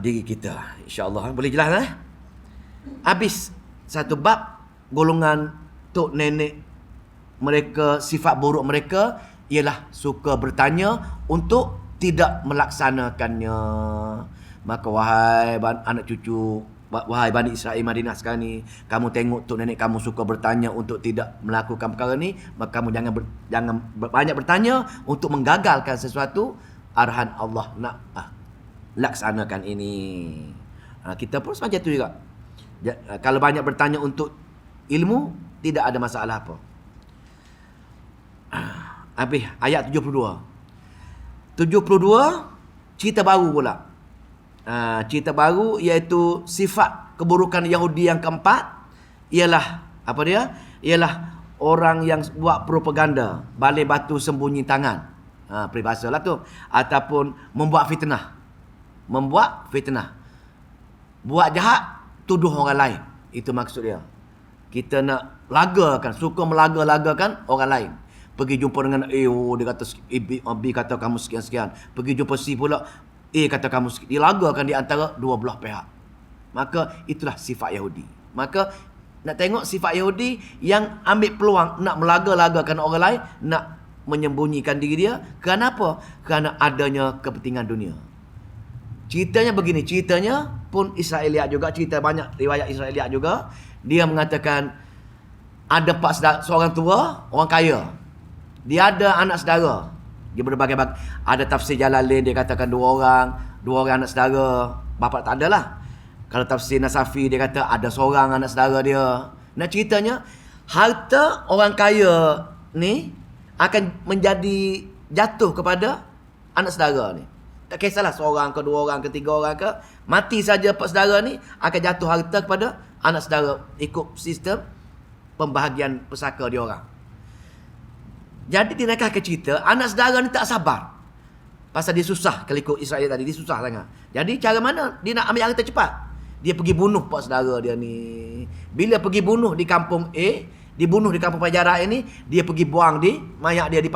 diri kita. InsyaAllah boleh jelas habis satu bab golongan tok nenek mereka. Sifat buruk mereka ialah suka bertanya untuk tidak melaksanakannya. Maka wahai anak cucu, wahai Bani Israel Madinah sekarang ni, kamu tengok tok nenek kamu suka bertanya untuk tidak melakukan perkara ni, maka kamu jangan banyak bertanya untuk menggagalkan sesuatu arahan Allah nak laksanakan ini. Kita pun macam tu juga. Kalau banyak bertanya untuk ilmu, tidak ada masalah apa. Habis ayat 72. 72 cerita baru pula. Cerita baru iaitu sifat keburukan Yahudi yang keempat ialah apa dia? Ialah orang yang buat propaganda, balai batu sembunyi tangan. Peribahasalah tu, ataupun membuat fitnah. Buat jahat, tuduh orang lain. Itu maksud dia. Kita nak lagakan, suka melaga-lagakan orang lain. Pergi jumpa dengan A, dia kata B kata kamu sekian-sekian. Pergi jumpa C pula, A kata kamu sekian. Dilagakan di antara dua belah pihak. Maka itulah sifat Yahudi. Maka nak tengok sifat Yahudi yang ambil peluang nak melaga-lagakan orang lain, nak menyembunyikan diri dia. Kerana apa? Kerana adanya kepentingan dunia. Ceritanya begini, ceritanya pun Israeliat juga, cerita banyak riwayat Israeliat juga. Dia mengatakan ada seorang tua, orang kaya. Dia ada anak saudara. Dia berbagai-bagai. Ada tafsir Jalalain, dia katakan dua orang anak saudara. Bapa tak ada lah. Kalau tafsir Nasafi, dia kata ada seorang anak saudara dia. Nah ceritanya, harta orang kaya ni akan menjadi jatuh kepada anak saudara ni. Tak kisahlah seorang ke, dua orang ke, tiga orang ke. Mati saja pak saudara ni, akan jatuh harta kepada anak saudara. Ikut sistem pembahagian pesaka dia orang. Jadi dia nakah ke cerita, anak saudara ni tak sabar. Pasal dia susah kalau ikut Israel tadi, dia susah sangat. Jadi cara mana dia nak ambil harta cepat? Dia pergi bunuh pak saudara dia ni. Bila pergi bunuh di kampung A, dibunuh di kampung Pajarah ini, dia pergi buang di mayat dia di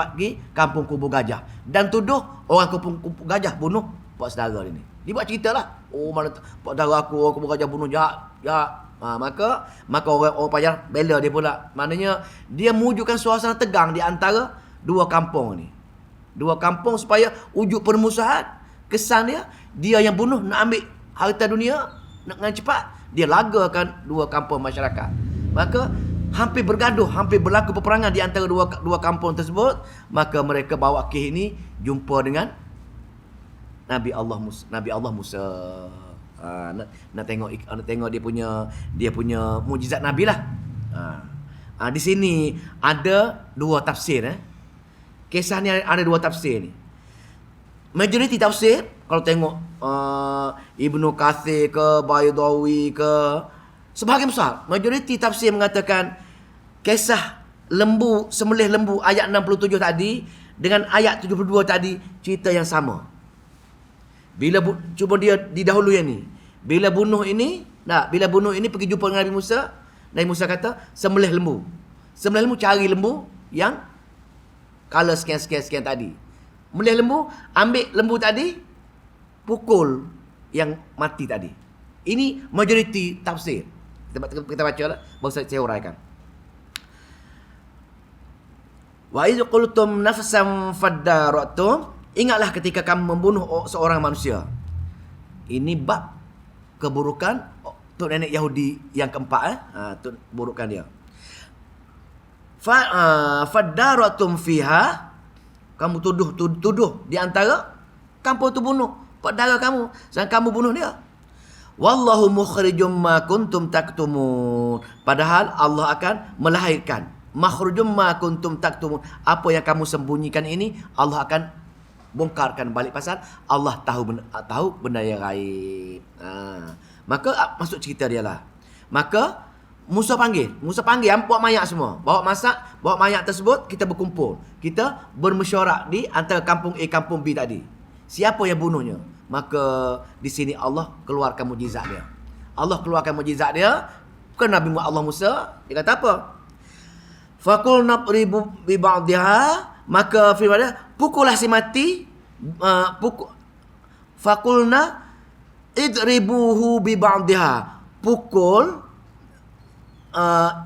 kampung Kubur Gajah. Dan tuduh orang kampung Kubur Gajah bunuh pak saudara dia ni. Dia buat cerita lah. Oh, mana pak saudara aku orang Kubur Gajah bunuh, jahat. Maka orang Pajarah bela dia pula. Maknanya dia mewujudkan suasana tegang di antara dua kampung ni. Dua kampung supaya wujud permusuhan. Kesan dia yang bunuh nak ambil harta dunia dengan cepat, dia lagakan dua kampung masyarakat. Maka hampir bergaduh, hampir berlaku peperangan di antara dua kampung tersebut. Maka mereka bawa kisah ini jumpa dengan Nabi Allah Musa. Nak tengok dia punya mukjizat Nabi lah. Di sini ada dua tafsir. Kisah ni ada dua tafsir ni. Majoriti tafsir, kalau tengok Ibnu Katsir ke, Baydawi ke, sebahagian besar majoriti tafsir mengatakan kisah sembelih lembu ayat 67 tadi dengan ayat 72 tadi cerita yang sama. Bila cuba dia didahului ni, bila bunuh ini pergi jumpa dengan Nabi Musa. Nabi Musa kata sembelih lembu. Sembelih lembu, cari lembu yang color sekian tadi. Melih lembu, ambil lembu tadi, pukul yang mati tadi. Ini majoriti tafsir. Kita baca lah, baru saya uraikan. Wa idh qultum nafsan faddaratum, ingatlah ketika kamu membunuh seorang manusia. Ini bab keburukan tok nenek Yahudi yang keempat. Itu burukan dia. Faddaratum fiha, kamu tuduh di antara kampung tu bunuh saudara kamu, dan kamu bunuh dia. Wallahu mukhrijum ma kuntum taktumun, padahal Allah akan melahirkan makhrijum ma kuntum taktumun, apa yang kamu sembunyikan ini Allah akan bongkarkan balik, pasal Allah tahu benda yang gaib. Maka masuk cerita dia lah. Maka Musa panggil, bawa mayat semua. Bawa mayat tersebut, kita berkumpul. Kita bermesyuarat di antara kampung A, kampung B tadi. Siapa yang bunuhnya? Maka di sini Allah keluarkan mukjizat dia. Bukan Nabi Allah Musa. Dia kata apa? Faqul nabribu bi ba'dihha, maka firman dia, pukullah si mati. Faqulna idribuhu bi ba'dihha. Pukul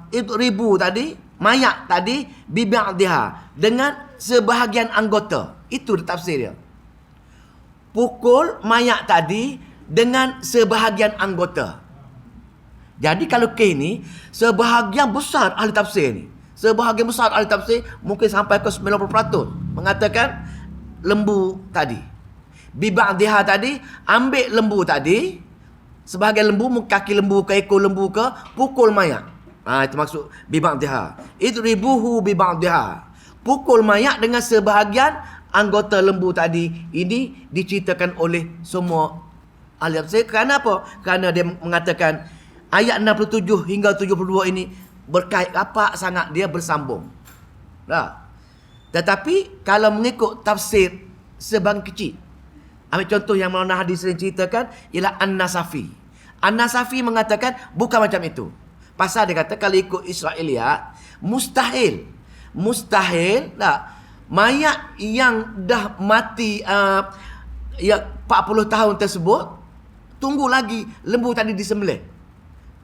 idribu tadi, mayat tadi, bi ba'dihha, dengan sebahagian anggota. Itu tafsir dia. Pukul mayat tadi dengan sebahagian anggota. Jadi kalau ke ini, sebahagian besar ahli tafsir mungkin sampai ke 90% mengatakan lembu tadi, bi ba'dihha tadi, ambil lembu tadi, sebahagian lembu, kaki lembu ke, ekor lembu ke, pukul mayat. Itu maksud bi ba'dihha. Idribuhu bi ba'dihha. Pukul mayat dengan sebahagian anggota lembu tadi. Ini diceritakan oleh semua ahli tafsir. Kerana apa? Kerana dia mengatakan ayat 67 hingga 72 ini berkait rapat sangat, dia bersambung. Tetapi kalau mengikut tafsir sebahagian kecil, ambil contoh yang Maulana Hadis sering ceritakan ialah An-Nasafi. An-Nasafi mengatakan bukan macam itu. Pasal dia kata kalau ikut Israiliyat, mustahil mayat yang dah mati 40 tahun tersebut, tunggu lagi lembu tadi disembelih.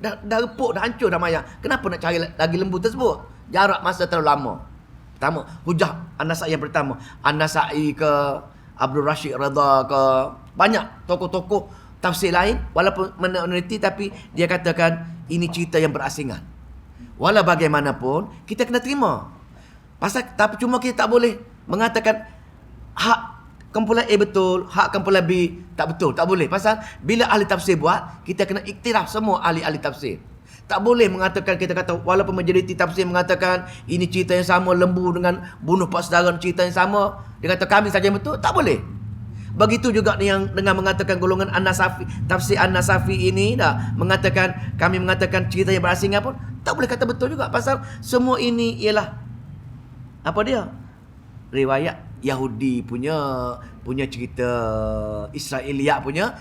Dah repuk, dah hancur dah mayat. Kenapa nak cari lagi lembu tersebut? Jarak masa terlalu lama. Pertama, hujah An-Nasa'i yang pertama. An-Nasa'i ke, Abdul Rashid Redha ke, banyak tokoh-tokoh tafsir lain, walaupun minoriti, tapi dia katakan ini cerita yang berasingan. Walau bagaimanapun, kita kena terima. Tapi cuma kita tak boleh mengatakan hak kumpulan A betul, hak kumpulan B tak betul. Tak boleh. Pasal bila ahli tafsir buat, kita kena iktiraf semua ahli-ahli tafsir. Tak boleh mengatakan, kita kata walaupun majoriti tafsir mengatakan ini cerita yang sama, lembu dengan bunuh pak saudara cerita yang sama, dia kata kami saja yang betul. Tak boleh. Begitu juga yang dengan mengatakan golongan An-Nasafi, tafsir An-Nasafi ini mengatakan, kami mengatakan cerita yang berasingan pun tak boleh kata betul juga. Pasal semua ini ialah apa dia? Riwayat Yahudi punya cerita, Israeliat punya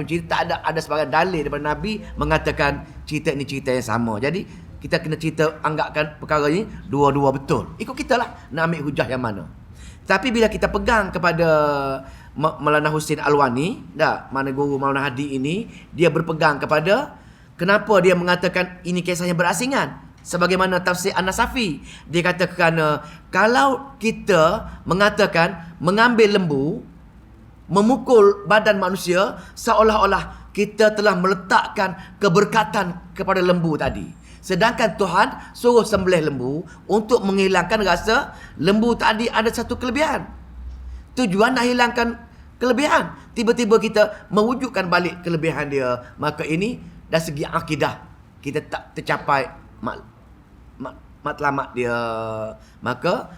cerita. Tak ada sebagai dalil daripada Nabi mengatakan cerita ni cerita yang sama. Jadi kita kena cerita anggapkan perkara ni dua-dua betul. Ikut kita lah nak ambil hujah yang mana. Tapi bila kita pegang kepada Maulana Husin Alwani, mana guru Maulana Hadi ini, dia berpegang kepada kenapa dia mengatakan ini kisahnya berasingan. Sebagaimana tafsir An-Nasafi, dia kata kerana kalau kita mengatakan mengambil lembu, memukul badan manusia, seolah-olah kita telah meletakkan keberkatan kepada lembu tadi. Sedangkan Tuhan suruh sembelih lembu untuk menghilangkan rasa lembu tadi ada satu kelebihan. Tujuan nak hilangkan kelebihan. Tiba-tiba kita mewujudkan balik kelebihan dia. Maka ini dari segi akidah kita tak tercapai matlamat dia. Maka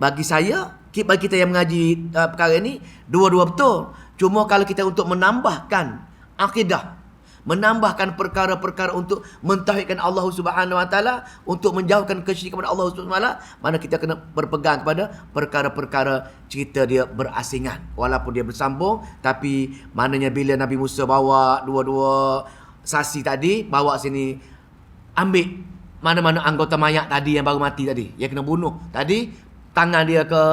bagi saya, bagi kita yang mengaji perkara ini, dua-dua betul. Cuma kalau kita untuk menambahkan akidah, menambahkan perkara-perkara untuk mentauhidkan Allah Subhanahu Wa Taala, untuk menjauhkan kesyirikan kepada Allah Subhanahu Wa Taala, mana kita kena berpegang kepada perkara-perkara cerita dia berasingan. Walaupun dia bersambung, tapi maknanya bila Nabi Musa bawa dua-dua saksi tadi, bawa sini, ambil mana-mana anggota mayat tadi yang baru mati tadi, yang kena bunuh tadi, tangan dia ke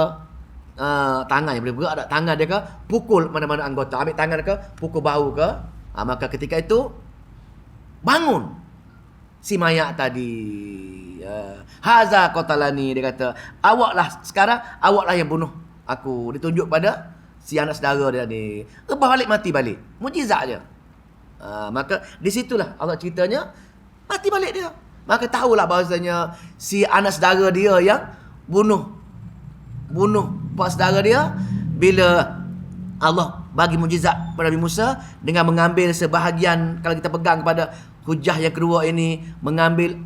tangan yang boleh bergerak tak, tangan dia ke pukul mana-mana anggota, ambil tangan ke pukul bahu ke, maka ketika itu bangun si mayat tadi. Haza qatalani, dia kata, sekarang awaklah yang bunuh aku. Ditunjuk pada si anak saudara dia ni, rebah balik, mati balik, mukjizat je. Maka di situlah Allah ceritanya mati balik dia. Maka tahulah bahasanya si anak saudara dia yang bunuh pak saudara dia, bila Allah bagi mukjizat kepada Nabi Musa dengan mengambil sebahagian, kalau kita pegang kepada hujah yang kedua ini, mengambil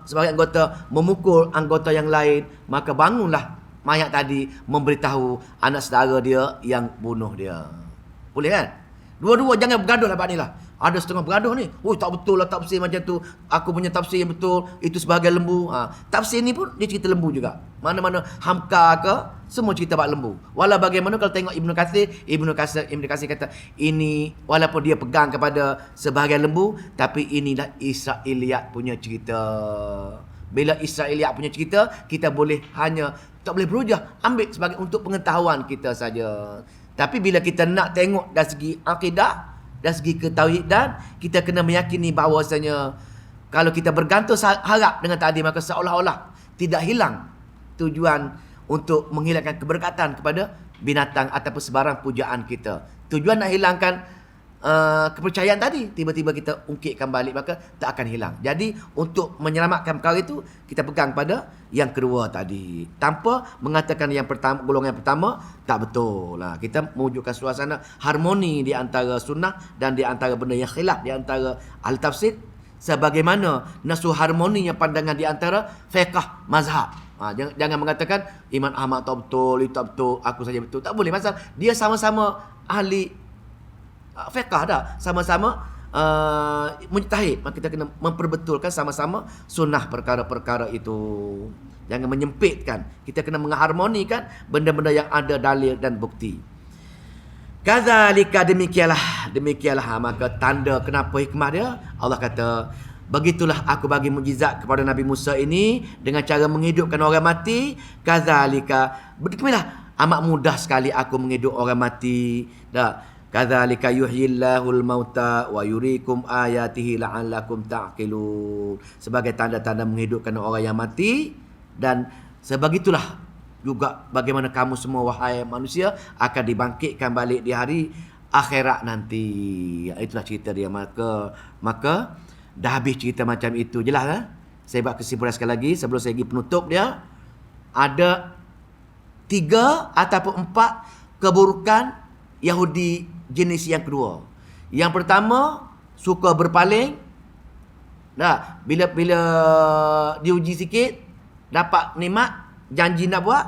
sebagai anggota memukul anggota yang lain, maka bangunlah mayat tadi memberitahu anak saudara dia yang bunuh dia. Boleh kan? Dua-dua jangan bergaduh lah bab ni lah. Ada setengah bergaduh ni. Oh, tak betul lah tafsir macam tu. Aku punya tafsir yang betul, itu sebagai lembu. Tafsir ni pun dia cerita lembu juga. Mana-mana Hamka ke, semua cerita bab lembu. Walau bagaimana kalau tengok Ibnu Katsir kata ini walaupun dia pegang kepada sebahagian lembu, tapi inilah Israeliat punya cerita. Bila Israeliat punya cerita, kita boleh tak boleh berhujah, ambil sebagai untuk pengetahuan kita saja. Tapi bila kita nak tengok dari segi akidah, dari segi ketauhidan, kita kena meyakini bahawasanya kalau kita bergantung harap dengan tadi, maka seolah-olah tidak hilang tujuan untuk menghilangkan keberkatan kepada binatang ataupun sebarang pujaan kita. Tujuan nak hilangkan kepercayaan tadi, tiba-tiba kita ungkitkan balik, maka tak akan hilang. Jadi untuk menyelamatkan perkara itu, kita pegang pada yang kedua tadi, tanpa mengatakan yang pertama, golongan yang pertama tak betul lah. Kita mewujudkan suasana harmoni di antara sunnah dan di antara benda yang khilaf di antara ahli tafsir, sebagaimana nasu harmoninya pandangan di antara fiqh mazhab. Jangan mengatakan Imam Ahmad tak betul, itu tak betul, aku saja betul. Tak boleh, pasal dia sama-sama ahli fiqh dah, sama-sama mujtahid. Maka kita kena memperbetulkan sama-sama sunnah perkara-perkara itu. Jangan menyempitkan. Kita kena mengharmonikan benda-benda yang ada dalil dan bukti. Kadzalika, demikianlah. Maka tanda kenapa hikmah dia, Allah kata, begitulah aku bagi mukjizat kepada Nabi Musa ini dengan cara menghidupkan orang mati. Kadzalika, begitulah amat mudah sekali aku menghidup orang mati. Kadzalika yuhyillahul mauta wa yuriikum ayatihi la'allakum ta'qilun. Sebagai tanda-tanda menghidupkan orang yang mati, dan sebagitulah juga bagaimana kamu semua wahai manusia akan dibangkitkan balik di hari akhirat nanti. Itulah cerita dia. Maka dah habis cerita macam itu, jelas lah. Saya buat kesimpulan sekali lagi sebelum saya pergi penutup dia. Ada 3 ataupun 4 keburukan Yahudi jenis yang kedua. Yang pertama, suka berpaling. Bila diuji sikit, dapat nikmat, janji nak buat,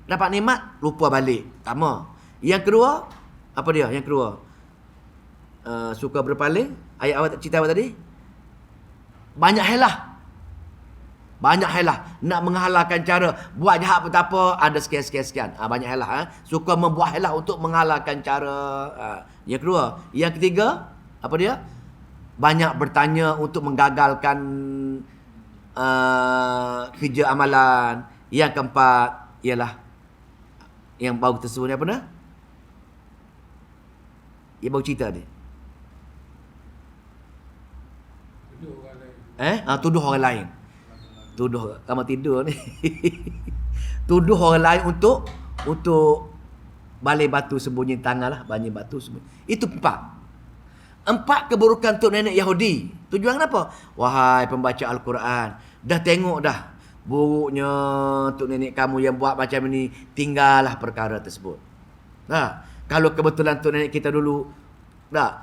dapat nikmat, lupa balik. Sama. Yang kedua, apa dia? Yang kedua, suka berpaling. Ayat awal cerita awal tadi, banyak helah. Banyak helah nak menghalalkan cara buat jahat pun tak apa, ada sekian. Banyak helah. Suka membuat helah untuk menghalalkan cara. Yang kedua. Yang ketiga, apa dia? Banyak bertanya untuk menggagalkan kerja amalan. Yang keempat ialah yang baru tersebut ni apa dah? Yang baru cerita ni. Tuduh orang lain. Tuduh kamu tidur ni. Tuduh orang lain untuk balai batu sembunyi tangan lah, balai batu sembunyi. Itu empat keburukan tok nenek Yahudi. Tujuan kenapa? Wahai pembaca Al-Quran, dah tengok dah buruknya tok nenek kamu yang buat macam ni, tinggallah perkara tersebut. Kalau kebetulan tok nenek kita dulu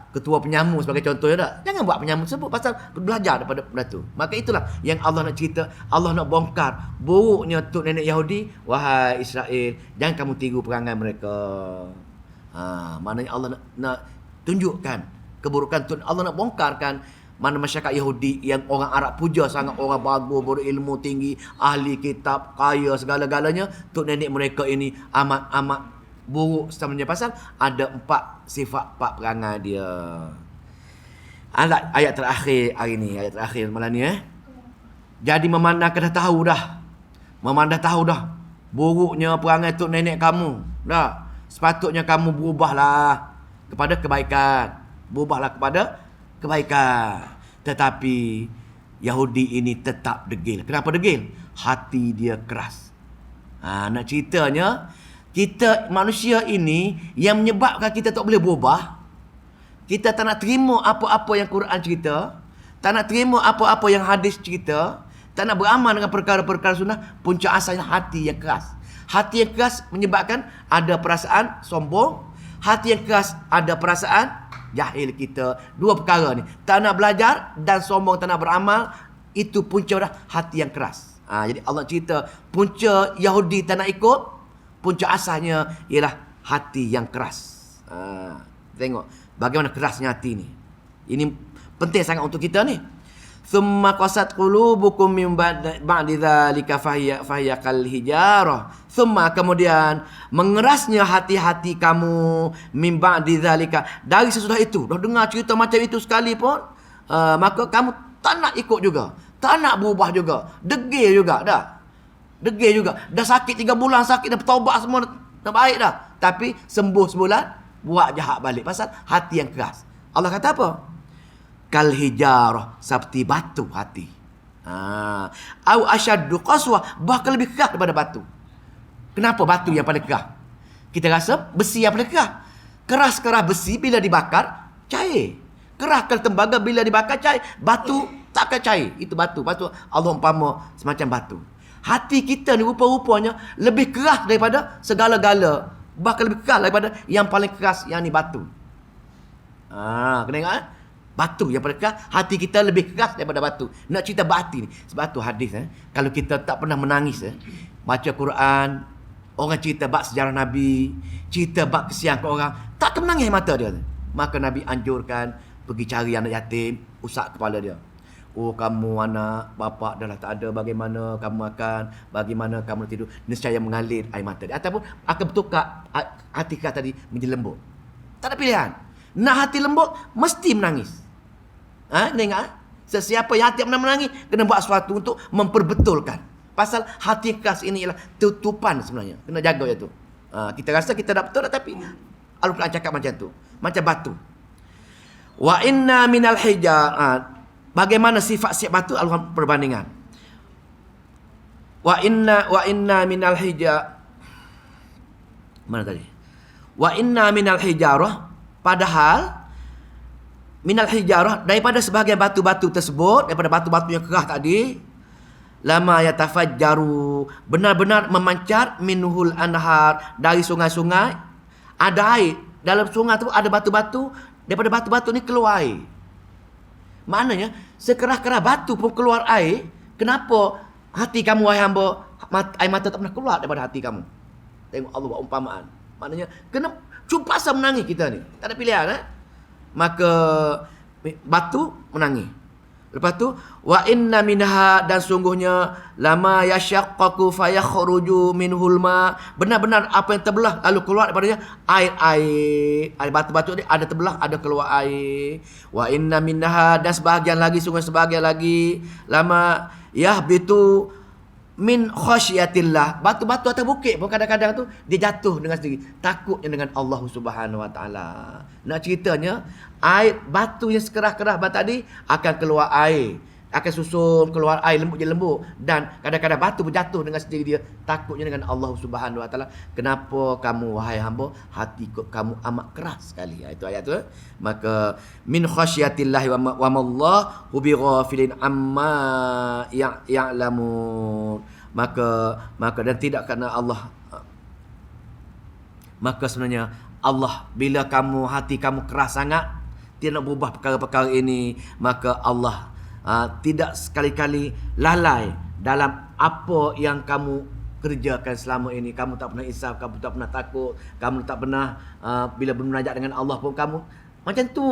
ketua penyamu sebagai contohnya jangan buat penyamu tersebut, pasal belajar daripada benda tu. Maka itulah yang Allah nak cerita, Allah nak bongkar buruknya tok nenek Yahudi. Wahai Israel, jangan kamu tiru perangai mereka. Maknanya Allah nak tunjukkan keburukan tu. Allah nak bongkarkan mana masyarakat Yahudi yang orang Arab puja sangat, orang bagus, berilmu tinggi, ahli kitab, kaya segala-galanya. Tok nenek mereka ini amat buruk sebenarnya, pasal ada 4 sifat, 4 perangai dia. Ayat terakhir hari ni, ayat terakhir malam ni. Jadi memandang dah tahu dah buruknya perangai tok nenek kamu. Sepatutnya kamu berubahlah kepada kebaikan. Tetapi Yahudi ini tetap degil. Kenapa degil? Hati dia keras. Nak ceritanya, kita manusia ini yang menyebabkan kita tak boleh berubah. Kita tak nak terima apa-apa yang Quran cerita, tak nak terima apa-apa yang hadis cerita, tak nak beramal dengan perkara-perkara sunnah. Punca asalnya hati yang keras. Hati yang keras menyebabkan ada perasaan sombong. Hati yang keras ada perasaan jahil kita. 2 perkara ni, tak nak belajar dan sombong, tak nak beramal. Itu punca dah hati yang keras. Jadi Allah cerita punca Yahudi tak nak ikut, punca asalnya ialah hati yang keras. Tengok bagaimana kerasnya hati ni. Ini penting sangat untuk kita ni. Thumma qasat qulubukum min ba'di dzalika fahiya kal hijarah. Thumma, kemudian mengerasnya hati-hati kamu min ba'di dzalika, dari sesudah itu. Dah dengar cerita macam itu sekali pun, maka kamu tak nak ikut juga, tak nak berubah juga, degil juga dah. Dah sakit 3 bulan, sakit dah bertaubat semua, dah baik dah. Tapi sembuh sebulan, buat jahat balik. Pasal hati yang keras. Allah kata apa? Kal hijarah, seperti batu hati. Au asyaddu qaswah, bahkan lebih keras daripada batu. Kenapa batu yang paling keras? Kita rasa besi yang paling keras. Keras besi bila dibakar, cair. Keras tembaga bila dibakar, cair. Batu takkan cair. Itu batu. Allah umpama semacam batu. Hati kita ni rupa-rupanya lebih keras daripada segala-gala. Bahkan lebih keras daripada yang paling keras, yang ni batu. Kena ingat batu yang paling keras, hati kita lebih keras daripada batu. Nak cerita hati ni, sebab tu hadis kalau kita tak pernah menangis baca Quran, orang cerita bab sejarah Nabi, cerita bab kesian ke orang, tak akan menangis mata dia. Maka Nabi anjurkan pergi cari anak yatim, usap kepala dia. Oh, kamu anak bapak dah lah tak ada, bagaimana kamu makan, bagaimana kamu tidur, nescaya mengalir air mata dia, ataupun akan bertukar hati kita tadi menjadi lembut. Tak ada pilihan. Nak hati lembut mesti menangis. Kena ingat, sesiapa yang hati pernah menangis kena buat sesuatu untuk memperbetulkan. Pasal hati keras ini ialah tutupan sebenarnya. Kena jaga itu. Kita rasa kita dah betul, tapi Al-Quran cakap macam tu, macam batu. Wa inna minal hijar. Bagaimana sifat batu? Al-Quran perbandingan. Wa inna minal hijar. Mana tadi? Wa inna minal hijarah, padahal minal hijarah, daripada sebahagian batu-batu tersebut, daripada batu-batu yang keras tadi, lama yatafajjaru, benar-benar memancar, minhul anhar, dari sungai-sungai ada air. Dalam sungai tu ada batu-batu, daripada batu-batu ni keluar air. Maknanya sekeras-keras batu pun keluar air. Kenapa hati kamu, wahai hamba, air mata tak pernah keluar daripada hati kamu? Tengok Allah buat umpamaan. Maknanya kena cuba asal menangis kita ni, tak ada pilihan. Maka batu menangis. Lepas tu wa inna minha, dan sungguhnya lama yashaqqaqu fayakhruju minhul ma, benar-benar apa yang terbelah lalu keluar daripadanya air. Batu-batu ni ada terbelah, ada keluar air. Wa inna minha, dan sebahagian lagi, sungguh sebahagian lagi, lama yahbitu min khasyiatillah, batu-batu atas bukit pun kadang-kadang tu dia jatuh dengan sendiri, takutnya dengan Allah Subhanahu Wa Taala. Nak ceritanya, air batu yang sekerah-kerah tadi akan keluar air, akan susun keluar air lembut je lembut, dan kadang-kadang batu berjatuh dengan sendiri dia, takutnya dengan Allah Subhanahu Wa Taala. Kenapa kamu wahai hamba, hati kamu amat keras sekali. Itu ayat tu. Maka min khasyiatillah wa mallahu bighafilin amma ya'lamun. Maka dan tidak kerana Allah, maka sebenarnya Allah, bila hati kamu keras sangat, tidak nak berubah perkara-perkara ini, maka Allah tidak sekali-kali lalai dalam apa yang kamu kerjakan selama ini. Kamu tak pernah insaf, kamu tak pernah takut, kamu tak pernah bila bermunajat dengan Allah pun kamu macam tu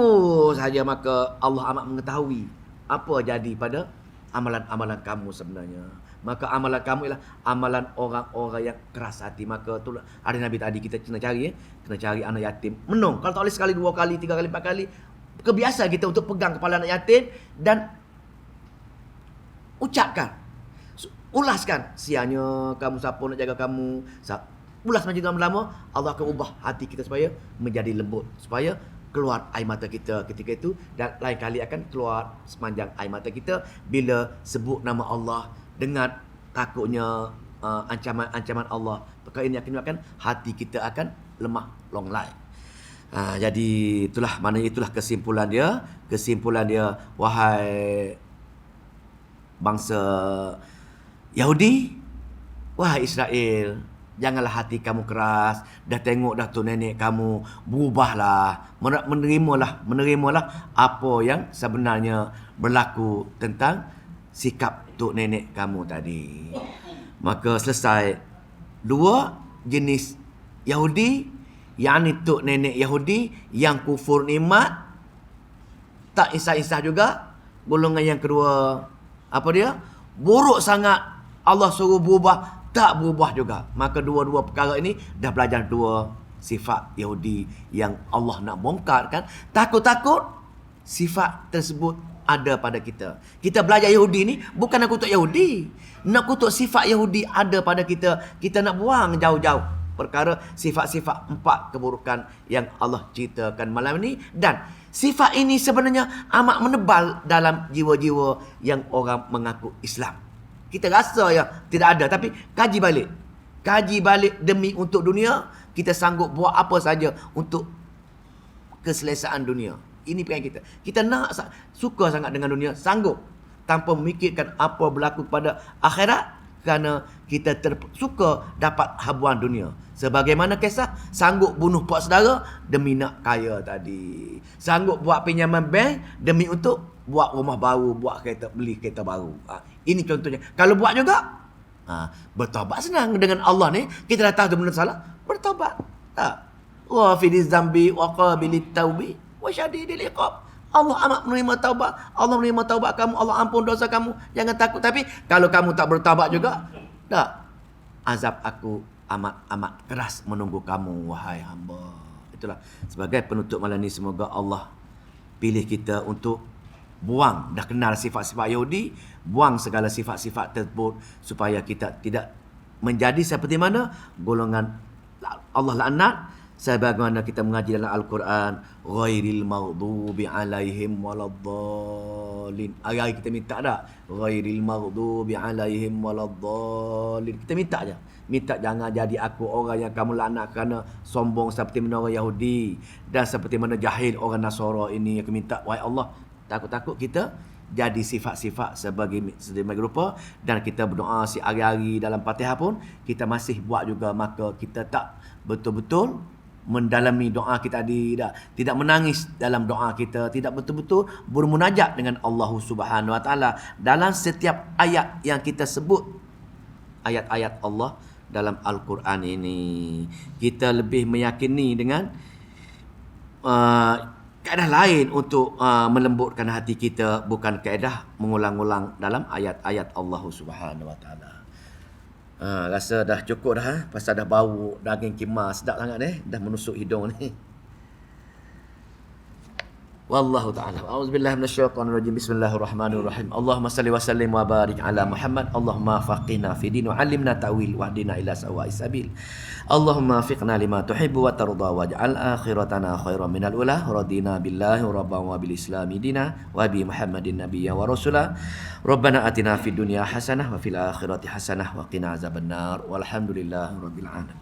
saja. Maka Allah amat mengetahui apa jadi pada amalan-amalan kamu sebenarnya. Maka amalan kamu ialah amalan orang-orang yang keras hati. Maka tu hari Nabi tadi kita kena cari, kena cari anak yatim. Menung, kalau tak boleh sekali, 2 kali, 3 kali, 4 kali, kebiasaan kita untuk pegang kepala anak yatim dan ucapkan, ulaskan, sianya kamu, siapa nak jaga kamu, ulas macam tu lama-lama, Allah akan ubah hati kita supaya menjadi lembut, supaya keluar air mata kita ketika itu, dan lain kali akan keluar sepanjang air mata kita bila sebut nama Allah dengan takutnya ancaman Allah. Perkara ini akan menyebabkan hati kita akan lemah longlai. Jadi itulah maknanya, itulah kesimpulan dia, wahai bangsa Yahudi, wahai Israel, janganlah hati kamu keras. Dah tengok dah tu nenek kamu, berubahlah, menerimalah apa yang sebenarnya berlaku tentang sikap tok nenek kamu tadi. Maka selesai 2 jenis Yahudi, yakni tok nenek Yahudi yang kufur nikmat, tak insaf-insaf juga. Golongan yang kedua, apa dia? Buruk sangat, Allah suruh berubah, tak berubah juga. Maka dua-dua perkara ini dah belajar 2 sifat Yahudi yang Allah nak bongkar kan. Takut-takut sifat tersebut ada pada kita. Kita belajar Yahudi ni bukan nak kutuk Yahudi, nak kutuk sifat Yahudi ada pada kita. Kita nak buang jauh-jauh perkara sifat-sifat 4 keburukan yang Allah ceritakan malam ini. Dan sifat ini sebenarnya amat menebal dalam jiwa-jiwa yang orang mengaku Islam. Kita rasa ya tidak ada, tapi kaji balik demi untuk dunia. Kita sanggup buat apa saja untuk keselesaan dunia. Ini pilihan kita. Kita nak suka sangat dengan dunia, sanggup tanpa memikirkan apa berlaku pada akhirat, kerana kita suka dapat habuan dunia. Sebagaimana kisah sanggup bunuh pak saudara demi nak kaya tadi. Sanggup buat pinjaman bank demi untuk buat rumah baru, beli kereta baru. Ini contohnya. Kalau buat juga, bertaubat senang dengan Allah ni. Kita dah tahu benda salah, bertaubat. Wa fi dzambi wa qabilit taubi wa syadidil iqab. Allah amat menerima taubat. Allah menerima taubat kamu. Allah ampun dosa kamu. Jangan takut. Tapi kalau kamu tak bertaubat juga, tak, azab aku amat keras menunggu kamu, wahai hamba. Itulah sebagai penutup malam ni, semoga Allah pilih kita untuk buang, dah kenal sifat-sifat Yahudi, buang segala sifat-sifat tersebut supaya kita tidak menjadi seperti mana golongan Allah laknat. Sebagaimana kita mengaji dalam Al-Quran, ghairil maghdubi alaihim waladdallin. Hari-hari kita minta tak? Ghairil maghdubi alaihim waladdallin. Kita minta je. Minta jangan jadi aku orang yang kamu laknat kerana sombong seperti mana orang Yahudi dan seperti mana jahil orang Nasara ini. Aku minta, wahai Allah, takut-takut kita jadi sifat-sifat sedemikian rupa, dan kita berdoa si hari-hari dalam Fatihah pun kita masih buat juga. Maka kita tak betul-betul mendalami doa kita tadi, tidak menangis dalam doa kita, tidak betul-betul bermunajat dengan Allah Subhanahu Wa Taala dalam setiap ayat yang kita sebut, ayat-ayat Allah dalam Al-Quran ini. Kita lebih meyakini dengan kaedah lain untuk melembutkan hati kita, bukan kaedah mengulang-ulang dalam ayat-ayat Allah Subhanahu Wa Taala. Rasa dah cukup dah, pasal dah bau daging kemar sedap sangat dah menusuk hidung ni. Wallahu ta'ala. A'udzubillahi minasyaitonir rajim. Bismillahirrahmanirrahim. Allahumma salli wa sallim wa barik ala Muhammad. Allahumma faqihna fi din wa 'allimna ta'wil wahdina ila sawa'is sabil. Allahumma fiqna lima tuhibbu wa tarda waj'al akhiratana khairan minal ula. Radina billahi rabban wa bil islami dina wa bi Muhammadin nabiyya wa rasula. Rabbana atina fid dunya hasanah wa fil akhirati hasanah wa qina azabannar. Walhamdulillahirabbil alamin.